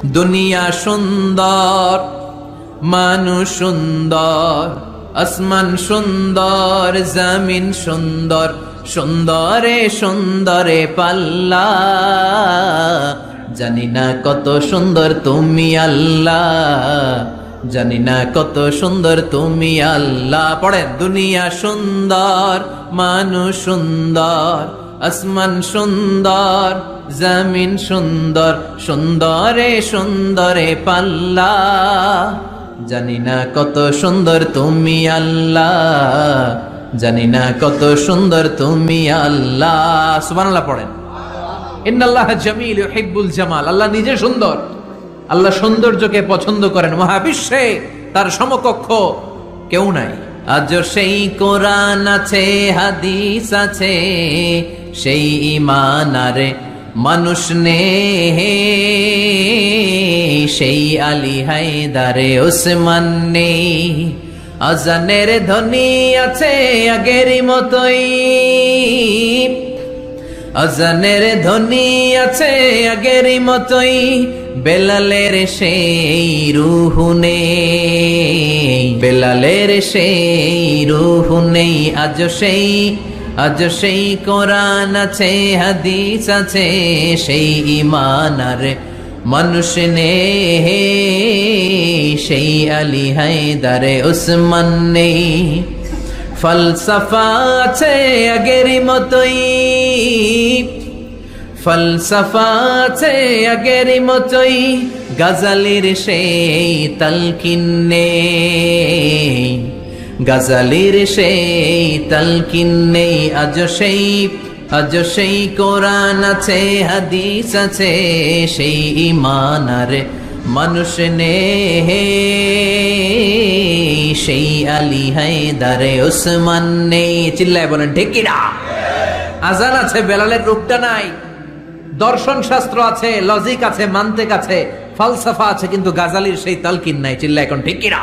দুনিয়া সুন্দর, মানুষ সুন্দর, আসমান সুন্দর, জমিন সুন্দর, সুন্দরে সুন্দরে পাল্লা। জানি না কত সুন্দর তুমি আল্লাহ, জানি না কত সুন্দর তুমি আল্লাহ। পড়েন, দুনিয়া সুন্দর, মানুষ সুন্দর, আসমান সুন্দর, জমিন সুন্দর, সুন্দরে সুন্দরে পাল্লা। জানি না কত সুন্দর তুমি আল্লাহ, জানি না কত সুন্দর তুমি আল্লাহ। সুবহানাল্লাহ পড়েন। ইন্নাল্লাহা জামিল ইউহিব্বুল জামাল। আল্লাহ নিজে সুন্দর, আল্লাহ সৌন্দর্যকে পছন্দ করেন। মহাবিশ্বে তার সমকক্ষ কেউ নাই। আজ সেই কোরআন আছে, হাদিস আছে, সেই ঈমান আরে মানুষ নে, সেই আলী হায়দারে ওসমান নেই। আজানের ধ্বনি আছে আগেরই মতোই, আজানের ধ্বনি আছে আগেরই মতোই, বেলালের সেই রূহ নেই, বেলালের সেই রূহ নেই। আজ সেই কোরআন আছে, হাদিস আছে, সেই ঈমান আর মানুষ নেই, সেই আলী হায়দারে ওসমান নেই। ফলসফা আছে আগেরই মতোই, ফলসফা আছে আগেরই মতোই, গাজালির সেই তালকিন নেই, গাজালির সেই তালকিন নেই। আজ সেই কোরআন আছে, হাদিস আছে, সেই ঈমান আর মানুষ নেই, সেই আলী হায়দারে ওসমান নেই। চিল্লায় বলেন ঠিক কিনা? আজান আছে, বেলালের রূপটা নাই। দর্শন শাস্ত্র আছে, লজিক আছে, মান্তিক আছে, ফালসাফা আছে, কিন্তু গাজালির সেই তালকিন নাই। চিল্লায় এখন ঠিক কিনা?